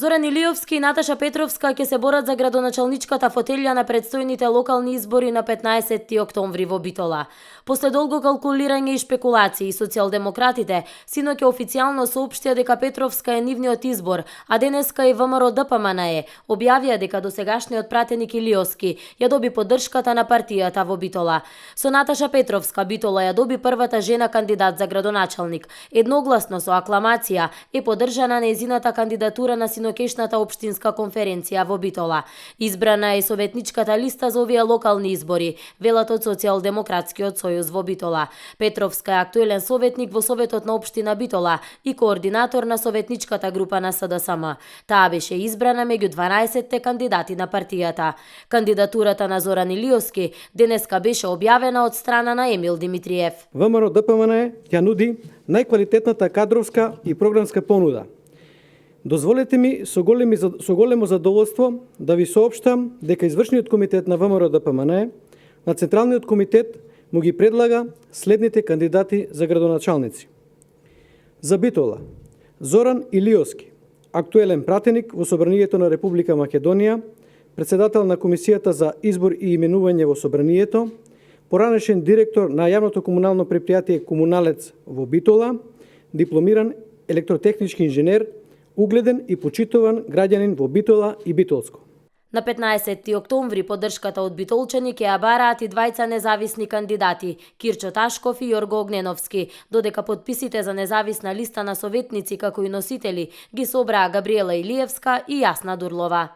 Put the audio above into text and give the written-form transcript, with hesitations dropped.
Зоран Илиевски и Наташа Петровска ќе се борат за градоначалничката фотелја на предстојните локални избори на 15 октомври во Битола. После долго калкулирање и шпекулации, социјалдемократите синоќа официјално соопштија дека Петровска е нивниот избор, а денеска и ВМРО ДПМНЕ објавија дека досегашниот пратеник Илиевски ја доби поддршката на партијата во Битола. Со Наташа Петровска Битола ја доби првата жена кандидат за градоначалник. Едногласно со акламација е поддржана нејзината кандидатура на синокешната општинска конференција во Битола. Избрана е советничката листа за овие локални избори, велат од Социјалдемократскиот сојуз во Битола. Петровска е актуелен советник во Советот на општина Битола и координатор на советничката група на СДСМ. Таа беше избрана меѓу 12 кандидати на партијата. Кандидатурата на Зоран Илиевски денеска беше објавена од страна на Емил Димитриев. ВМРО ДПМНЕ ја нуди најквалитетната кадровска и програмска понуда. Дозволете ми со големо задоволство да ви соопштам дека извршниот комитет на ВМРО ДПМНЕ на Централниот комитет му ги предлага следните кандидати за градоначалници. За Битола Зоран Илиевски, актуелен пратеник во Собранието на Република Македонија, председател на Комисијата за избор и именување во Собранието, поранешен директор на јавното комунално предпријатие Комуналец во Битола, дипломиран електротехнички инженер, угледен и почитуван граѓанин во Битола и Битолско. На 15 октомври поддршката од битолчани ќе ја бараат и двајца независни кандидати, Кирчо Ташков и Јорго Огненовски, додека подписите за независна листа на советници како и носители ги собраа Габриела Илиевска и Јасна Дурлова.